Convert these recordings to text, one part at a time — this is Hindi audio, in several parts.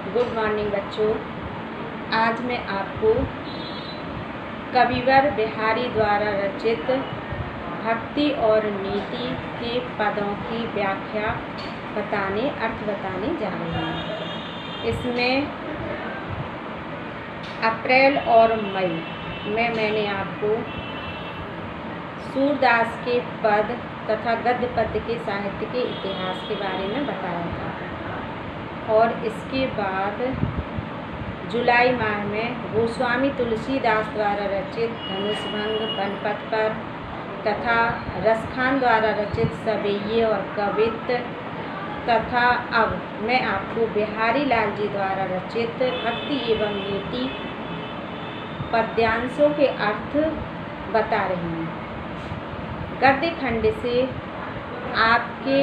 गुड मॉर्निंग बच्चों। आज मैं आपको कविवर बिहारी द्वारा रचित भक्ति और नीति के पदों की व्याख्या अर्थ बताने जा रही हूँ। इसमें अप्रैल और मई में मैंने आपको सूरदास के पद तथा गद्य पद्य के साहित्य के इतिहास के बारे में बताया था, और इसके बाद जुलाई माह में गोस्वामी तुलसीदास द्वारा रचित धनुषभंग, बनपथ पर तथा रसखान द्वारा रचित सवैये और कवित्त तथा अब मैं आपको बिहारी लाल जी द्वारा रचित भक्ति एवं नीति पद्यांशों के अर्थ बता रही हूँ। गद्य खंड से आपके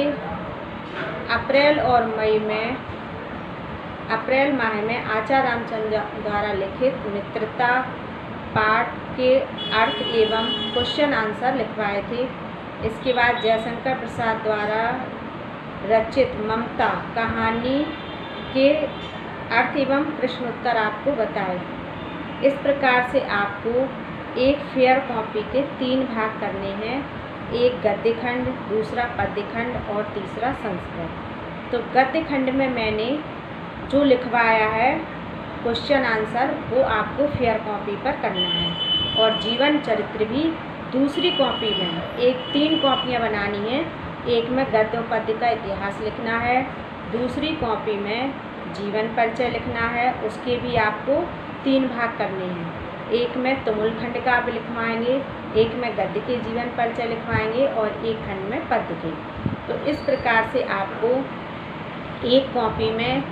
अप्रैल माह में आचार्य रामचंद्र द्वारा लिखित मित्रता पाठ के अर्थ एवं क्वेश्चन आंसर लिखवाए थे। इसके बाद जयशंकर प्रसाद द्वारा रचित ममता कहानी के अर्थ एवं प्रश्नोत्तर आपको बताए। इस प्रकार से आपको एक फेयर कॉपी के 3 भाग करने हैं, एक गद्य खंड, दूसरा पद्य खंड और तीसरा संस्कृत। तो गद्य खंड में मैंने जो लिखवाया है क्वेश्चन आंसर वो आपको फेयर कॉपी पर करना है, और जीवन चरित्र भी दूसरी कॉपी में 3 कॉपियाँ बनानी हैं। एक में गद्य पद्य का इतिहास लिखना है, दूसरी कॉपी में जीवन परिचय लिखना है, उसके भी आपको 3 भाग करने हैं। एक में तुमुल खंड का आप लिखवाएंगे, एक में गद्य के जीवन परिचय लिखवाएंगे और एक खंड में पद्य के। तो इस प्रकार से आपको एक कॉपी में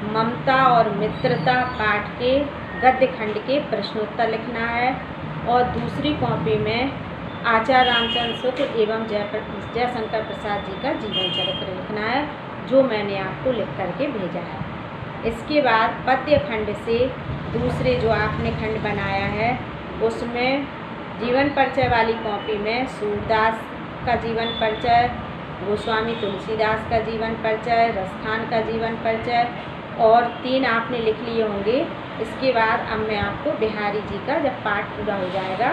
ममता और मित्रता पाठ के गद्य खंड के प्रश्नोत्तर लिखना है, और दूसरी कॉपी में आचार्य रामचंद्र शुक्ल एवं जयशंकर प्रसाद जी का जीवन चरित्र लिखना है, जो मैंने आपको लिख करके भेजा है। इसके बाद पद्य खंड से दूसरे जो आपने खंड बनाया है उसमें जीवन परिचय वाली कॉपी में सूरदास का जीवन परिचय, गोस्वामी तुलसीदास का जीवन परिचय, रसखान का जीवन परिचय और 3 आपने लिख लिए होंगे। इसके बाद अब मैं आपको बिहारी जी का जब पाठ पूरा हो जाएगा,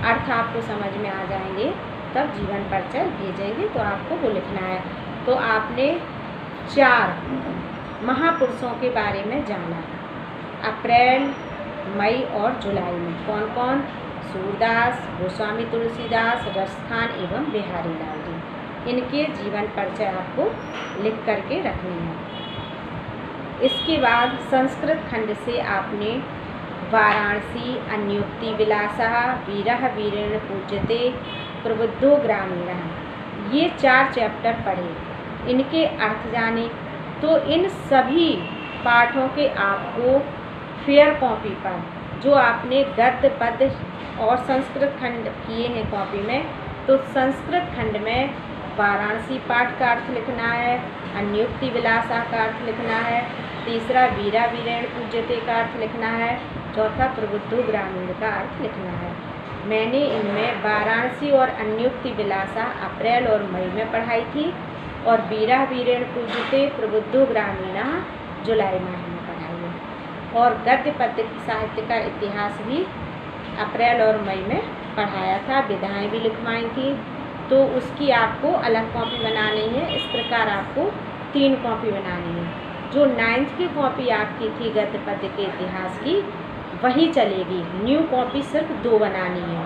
अर्थ आपको समझ में आ जाएंगे, तब जीवन परिचय भेजेंगे तो आपको वो लिखना है। तो आपने 4 महापुरुषों के बारे में जाना है अप्रैल, मई और जुलाई में। कौन कौन? सूरदास, गोस्वामी तुलसीदास, रसखान एवं बिहारी लाल जी। इनके जीवन परिचय आपको लिख करके रखने हैं। इसके बाद संस्कृत खंड से आपने वाराणसी, अन्योक्ति विलासा, वीरः वीरेण पूज्यते, प्रबुद्धो ग्रामीणः, ये 4 चैप्टर पढ़े, इनके अर्थ जाने। तो इन सभी पाठों के आपको फेयर कॉपी पर जो आपने गद्य पद्य और संस्कृत खंड किए हैं कॉपी में, तो संस्कृत खंड में वाराणसी पाठ का अर्थ लिखना है, अन्योक्ति विलासा का अर्थ लिखना है, तीसरा वीरा वीरेण पूज्यते का अर्थ लिखना है, चौथा प्रबुद्धो ग्रामीण का अर्थ लिखना है। मैंने इनमें वाराणसी और अन्योक्ति विलासा अप्रैल और मई में पढ़ाई थी, और वीरा वीरेण पूज्यते प्रबुद्धो ग्रामीण जुलाई माह में पढ़ाई है। और गद्य पद्य साहित्य का इतिहास भी अप्रैल और मई में पढ़ाया था, विधाएँ भी लिखवाई थी। तो उसकी आपको अलग कॉपी बनानी है। इस प्रकार आपको 3 कॉपी बनानी है। जो 9th की कॉपी आपकी थी गद्य पद्य के इतिहास की, वही चलेगी। न्यू कॉपी सिर्फ 2 बनानी है।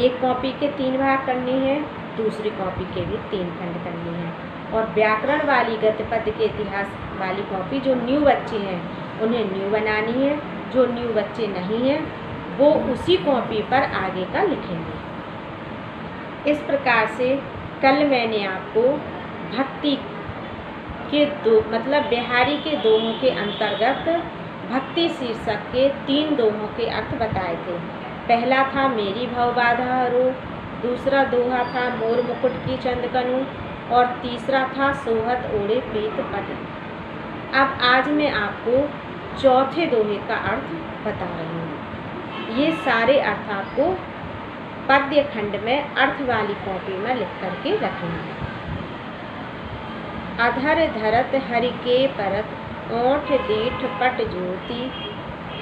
एक कॉपी के 3 भाग करने हैं, दूसरी कॉपी के भी 3 खंड करने हैं। और व्याकरण वाली गद्य पद्य के इतिहास वाली कॉपी जो न्यू बच्चे हैं उन्हें न्यू बनानी है, जो न्यू बच्चे नहीं हैं वो उसी कॉपी पर आगे का लिखेंगे। इस प्रकार से कल मैंने आपको भक्ति के बिहारी के दोहों के अंतर्गत भक्ति शीर्षक के 3 दोहों के अर्थ बताए थे। पहला था मेरी भवबाधा हरो, दूसरा दोहा था मोर मुकुट की चंदकनु, और तीसरा था सोहत ओढ़े प्रीत पट। अब आज मैं आपको चौथे दोहे का अर्थ बता रही हूँ। ये सारे अर्थ आपको पद्य खंड में अर्थ वाली कॉपी में लिख करके रखना है। अधर धरत हरि के परत ओंठ दीठ पट ज्योति,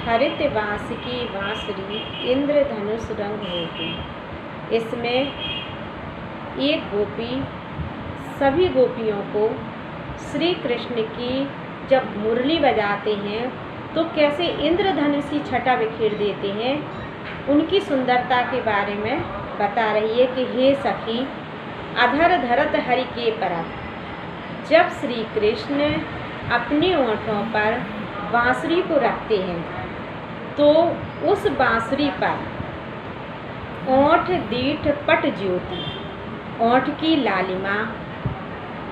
हरित बांस की बांसुरी, इंद्रधनुष रंग होती। इसमें एक गोपी सभी गोपियों को श्री कृष्ण की जब मुरली बजाते हैं तो कैसे इंद्रधनुषी छटा बिखेर देते हैं, उनकी सुंदरता के बारे में बता रही है कि हे सखी, अधर धरत हरि के परत। जब श्री कृष्ण अपने ओंठों पर बांसुरी को रखते हैं तो उस बांसुरी पर ओंठ दीठ पट ज्योति, ओंठ की लालिमा,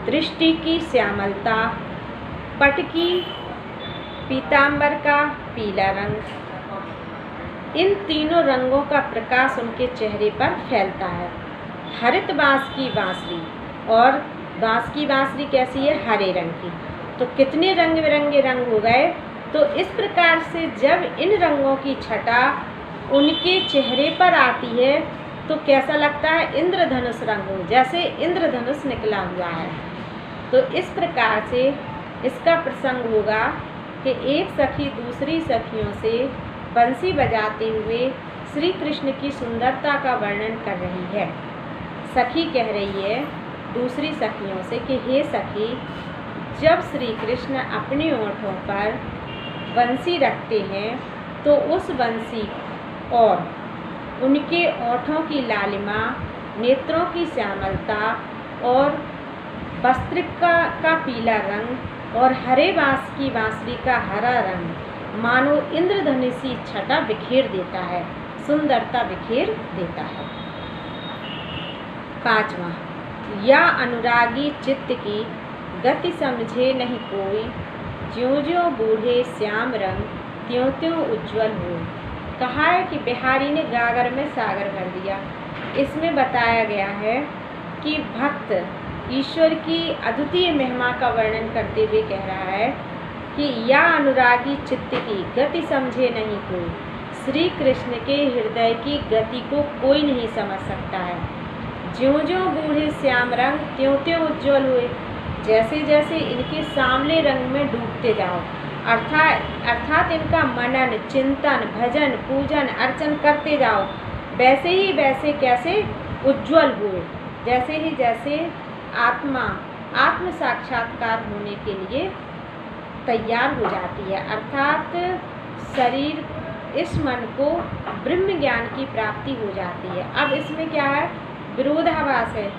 दृष्टि की श्यामलता, पट की पीतांबर का पीला रंग, इन तीनों रंगों का प्रकाश उनके चेहरे पर फैलता है। हरित बांस की बांसुरी, और बांस की बांसुरी कैसी है, हरे रंग की। तो कितने रंग बिरंगे रंग हो गए। तो इस प्रकार से जब इन रंगों की छटा उनके चेहरे पर आती है तो कैसा लगता है, इंद्रधनुष रंग हो, जैसे इंद्रधनुष निकला हुआ है। तो इस प्रकार से इसका प्रसंग होगा कि एक सखी दूसरी सखियों से बंसी बजाते हुए श्री कृष्ण की सुंदरता का वर्णन कर रही है। सखी कह रही है दूसरी सखियों से कि हे सखी, जब श्री कृष्ण अपने ओंठों पर बंसी रखते हैं तो उस बंसी और उनके ओंठों की लालिमा, नेत्रों की श्यामलता और वस्त्र का पीला रंग और हरे बांस की बांसुरी का हरा रंग मानो इंद्रधनुषी छटा बिखेर देता है, सुंदरता बिखेर देता है। 5वां, या अनुरागी चित्त की गति समझे नहीं कोई, ज्यों ज्यों बूढ़े श्याम रंग त्यों त्यों उज्ज्वल हो। कहा है कि बिहारी ने गागर में सागर भर दिया। इसमें बताया गया है कि भक्त ईश्वर की अद्वितीय महिमा का वर्णन करते हुए कह रहा है कि या अनुरागी चित्त की गति समझे नहीं कोई, श्री कृष्ण के हृदय की गति को कोई नहीं समझ सकता है। ज्यों ज्यों बूढ़े श्याम रंग त्यों त्यों उज्ज्वल हुए, जैसे जैसे इनके सांवले रंग में डूबते जाओ, अर्थात इनका मनन चिंतन भजन पूजन अर्चन करते जाओ, वैसे ही वैसे कैसे उज्ज्वल हुए, जैसे ही जैसे आत्म साक्षात्कार होने के लिए तैयार हो जाती है, अर्थात शरीर इस मन को ब्रह्म ज्ञान की प्राप्ति हो जाती है। अब इसमें क्या है, विरोधाभास है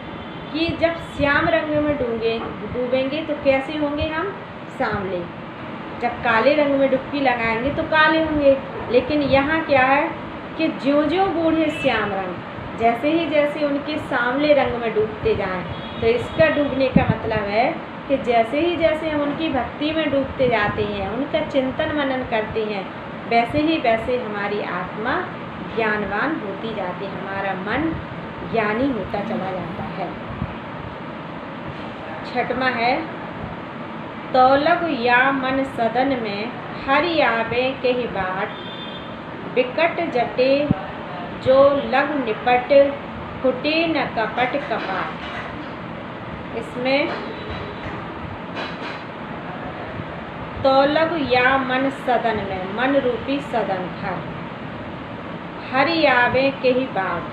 कि जब श्याम रंग में डूबेंगे तो कैसे होंगे हम, सांवले। जब काले रंग में डुबकी लगाएंगे तो काले होंगे। लेकिन यहाँ क्या है कि ज्यों ज्यों बूढ़े श्याम रंग, जैसे ही जैसे उनके सांवले रंग में डूबते जाएं, तो इसका डूबने का मतलब है कि जैसे ही जैसे हम उनकी भक्ति में डूबते जाते हैं, उनका चिंतन मनन करते हैं, वैसे ही वैसे हमारी आत्मा ज्ञानवान होती जाती है, हमारा मन ज्ञानी होता चला जाता है। 6वां है, तौलग या मन सदन में हरि आवे के ही बाट, बिकट जटे जो लघु निपट, फुटे न कपट कपाट। इसमें तौलग या मन सदन में, मन रूपी सदन घर, हरि आवे के ही बाट,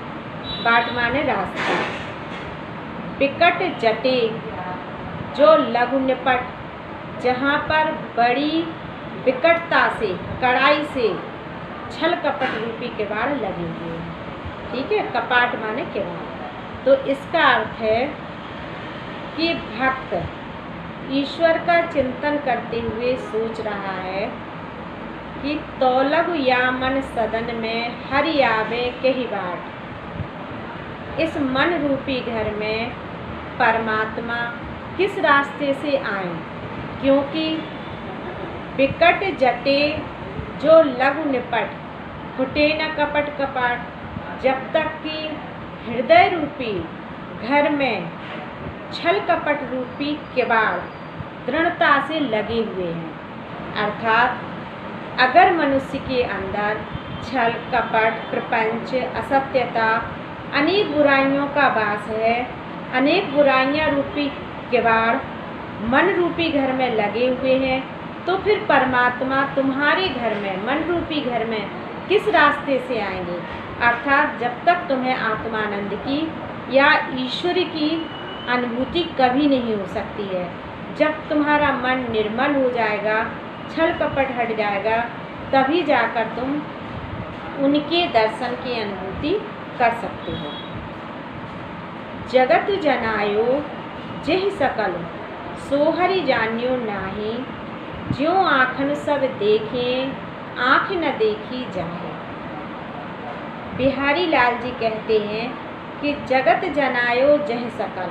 बाट माने रास्ता, बिकट जटे जो लघु निपट, जहाँ पर बड़ी विकटता से कड़ाई से छल कपट रूपी किवाड़ लगे हुए हैं। ठीक है, कपाट माने किवाड़। तो इसका अर्थ है कि भक्त ईश्वर का चिंतन करते हुए सोच रहा है कि तौलग या मन सदन में हरि आवे के ही बाट, इस मन रूपी घर में परमात्मा किस रास्ते से आए, क्योंकि बिकट जटे जो लघु निपट, फुटे न कपट कपाट, जब तक कि हृदय रूपी घर में छल कपट रूपी किवाड़ दृढ़ता से लगे हुए हैं। अर्थात अगर मनुष्य के अंदर छल कपट प्रपंच असत्यता अनेक बुराइयों का वास है, अनेक बुराइयां रूपी किवाड़ मन रूपी घर में लगे हुए हैं, तो फिर परमात्मा तुम्हारे घर में, मन रूपी घर में किस रास्ते से आएंगे? अर्थात जब तक तुम्हें आत्मानंद की या ईश्वर की अनुभूति कभी नहीं हो सकती है। जब तुम्हारा मन निर्मल हो जाएगा, छल कपट हट जाएगा, तभी जाकर तुम उनके दर्शन की अनुभूति कर सकते हो। जगत जनायो जेह सकल सोहरि जान्यो नाही, ज्यों आँखन सब देखें आँख न देखी जाए। बिहारी लाल जी कहते हैं कि जगत जनायो जह सकल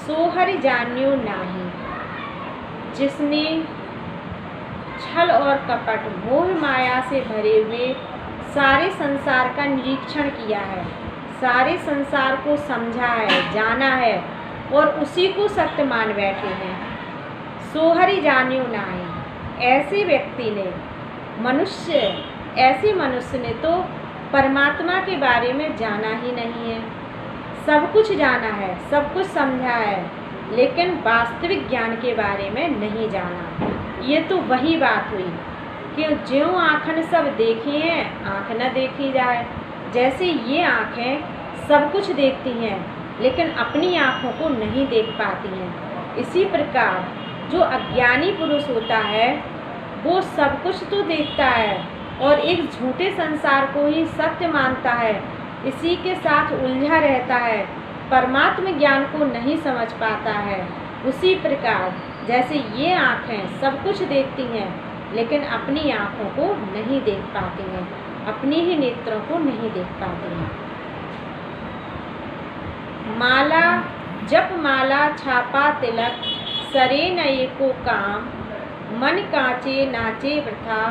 सोहरि जान्यो नाही, जिसने छल और कपट मोह माया से भरे हुए सारे संसार का निरीक्षण किया है, सारे संसार को समझा है, जाना है और उसी को सत्य मान बैठे हैं। सोहरि जान्यो नाही, ऐसे व्यक्ति ने, ऐसे मनुष्य ने तो परमात्मा के बारे में जाना ही नहीं है। सब कुछ जाना है, सब कुछ समझा है, लेकिन वास्तविक ज्ञान के बारे में नहीं जाना। ये तो वही बात हुई कि ज्यों आँखन सब देखी हैं आँख न देखी जाए। जैसे ये आँखें सब कुछ देखती हैं लेकिन अपनी आँखों को नहीं देख पाती हैं, इसी प्रकार जो अज्ञानी पुरुष होता है वो सब कुछ तो देखता है और एक झूठे संसार को ही सत्य मानता है, इसी के साथ उलझा रहता है, परमात्म ज्ञान को नहीं समझ पाता है। उसी प्रकार जैसे ये आँखें सब कुछ देखती हैं लेकिन अपनी आँखों को नहीं देख पाती हैं, अपनी ही नेत्रों को नहीं देख पाती हैं। माला जप माला छापा तिलक सरे न एको काम, मन कांचे नाचे वृथा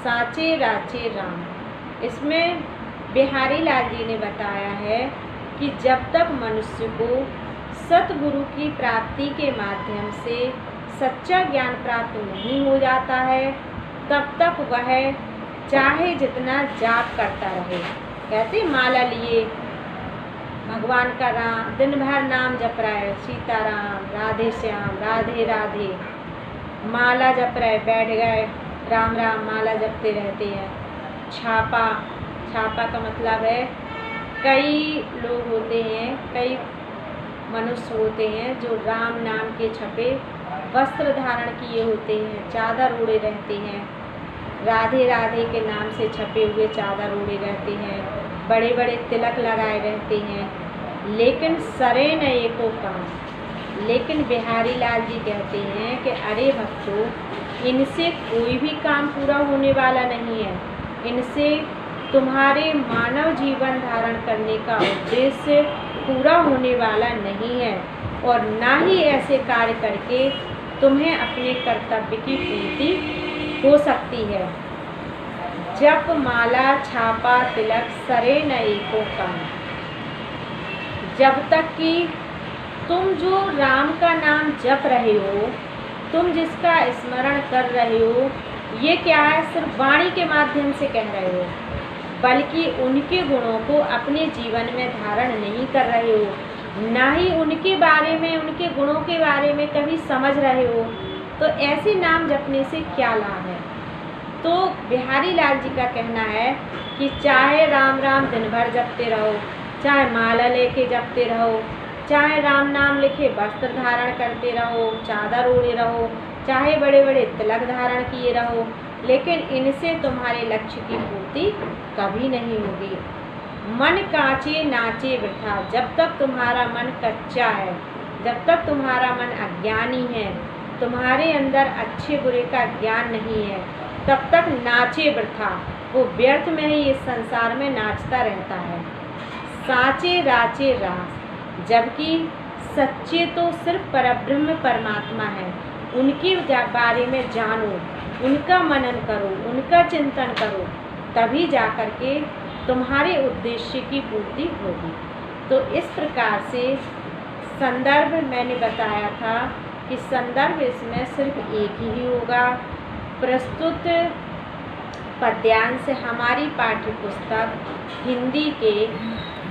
साचे राचे राम। इसमें बिहारी लाल जी ने बताया है कि जब तक मनुष्य को सतगुरु की प्राप्ति के माध्यम से सच्चा ज्ञान प्राप्त नहीं हो जाता है, तब तक वह चाहे जितना जाप करता रहे। कहते माला लिए भगवान का दिन भर नाम जप रहा है, सीताराम राधे श्याम राधे राधे, माला जप रहे, बैठ गए राम राम माला जपते रहते हैं। छापा का मतलब है कई लोग होते हैं, कई मनुष्य होते हैं जो राम नाम के छपे वस्त्र धारण किए होते हैं, चादर ओढ़े रहते हैं, राधे राधे के नाम से छपे हुए चादर ओढ़े रहते हैं, बड़े बड़े तिलक लगाए रहते हैं, लेकिन सरे न एको काम। लेकिन बिहारी लाल जी कहते हैं कि अरे भक्तों, इनसे कोई भी काम पूरा होने वाला नहीं है, इनसे तुम्हारे मानव जीवन धारण करने का उद्देश्य पूरा होने वाला नहीं है और ना ही ऐसे कार्य करके तुम्हें अपने कर्तव्य की पूर्ति हो सकती है। जप माला छापा तिलक सरे न एको काम, जब तक कि तुम जो राम का नाम जप रहे हो, तुम जिसका स्मरण कर रहे हो, ये क्या है, सिर्फ वाणी के माध्यम से कह रहे हो, बल्कि उनके गुणों को अपने जीवन में धारण नहीं कर रहे हो, ना ही उनके बारे में, उनके गुणों के बारे में कभी समझ रहे हो, तो ऐसे नाम जपने से क्या लाभ है। तो बिहारी लाल जी का कहना है कि चाहे राम राम दिन भर जपते रहो, चाहे माला लेके जपते रहो, चाहे राम नाम लिखे वस्त्र धारण करते रहो, चादर ओढ़े रहो, चाहे बड़े बड़े तिलक धारण किए रहो, लेकिन इनसे तुम्हारे लक्ष्य की पूर्ति कभी नहीं होगी। मन कांचे नाचे वृथा, जब तक तुम्हारा मन कच्चा है, जब तक तुम्हारा मन अज्ञानी है, तुम्हारे अंदर अच्छे बुरे का ज्ञान नहीं है, तब तक नाचे वृथा, वो व्यर्थ में ही इस संसार में नाचता रहता है। साचे राचे रास, जबकि सच्चे तो सिर्फ परब्रह्म परमात्मा है, उनके बारे में जानो, उनका मनन करो, उनका चिंतन करो, तभी जाकर के तुम्हारे उद्देश्य की पूर्ति होगी। तो इस प्रकार से संदर्भ मैंने बताया था कि संदर्भ इसमें सिर्फ एक ही होगा। प्रस्तुत पद्यांश हमारी पाठ्य पुस्तक हिंदी के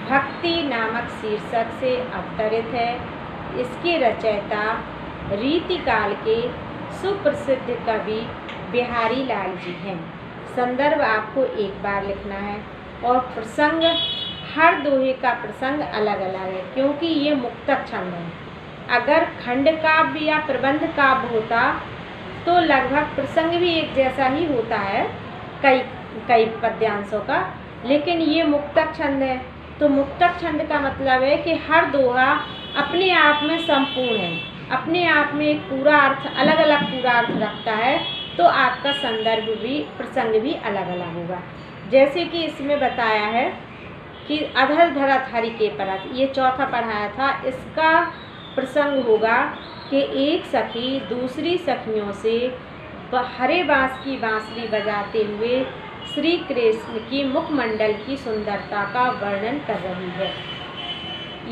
भक्ति नामक शीर्षक से अवतरित है। इसके रचयिता रीतिकाल के सुप्रसिद्ध कवि बिहारी लाल जी हैं। संदर्भ आपको एक बार लिखना है और प्रसंग, हर दोहे का प्रसंग अलग अलग है क्योंकि ये मुक्तक छंद है। अगर खंड काव्य या प्रबंध काव्य होता तो लगभग प्रसंग भी एक जैसा ही होता है कई पद्यांशों का, लेकिन ये मुक्तक छंद है। तो मुक्तक छंद का मतलब है कि हर दोहा अपने आप में संपूर्ण है, अपने आप में एक पूरा अर्थ, अलग अलग पूरा अर्थ रखता है, तो आपका संदर्भ भी, प्रसंग भी अलग अलग होगा। जैसे कि इसमें बताया है कि अधर धरत हरि के परत, ये चौथा पढ़ाया था। इसका प्रसंग होगा कि एक सखी दूसरी सखियों से हरे बांस की बांसुरी बजाते हुए श्री कृष्ण की मुखमंडल की सुंदरता का वर्णन कर रही है।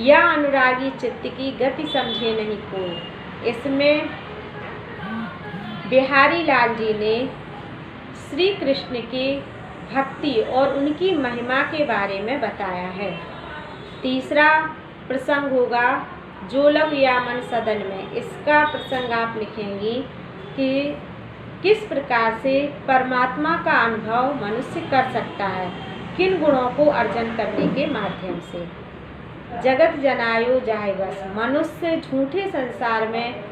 या अनुरागी चित्त की गति समझे नहीं कोई, इसमें बिहारी लाल जी ने श्री कृष्ण की भक्ति और उनकी महिमा के बारे में बताया है। तीसरा प्रसंग होगा जोलग यामन सदन में। इसका प्रसंग आप लिखेंगी कि किस प्रकार से परमात्मा का अनुभव मनुष्य कर सकता है, किन गुणों को अर्जन करने के माध्यम से। जगत जनायो जाहे बस, मनुष्य झूठे संसार में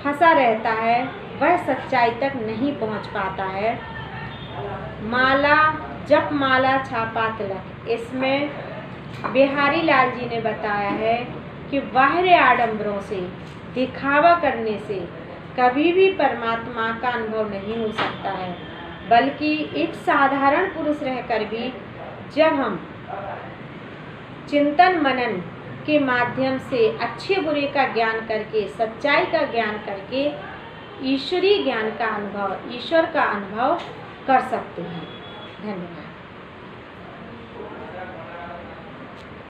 फंसा रहता है, वह सच्चाई तक नहीं पहुंच पाता है। माला जप माला छापा तिलक, इसमें बिहारी लाल जी ने बताया है कि बाहरी आडंबरों से, दिखावा करने से कभी भी परमात्मा का अनुभव नहीं हो सकता है, बल्कि एक साधारण पुरुष रहकर भी जब हम चिंतन मनन के माध्यम से अच्छे बुरे का ज्ञान करके, सच्चाई का ज्ञान करके ईश्वरीय ज्ञान का अनुभव, ईश्वर का अनुभव कर सकते हैं। धन्यवाद।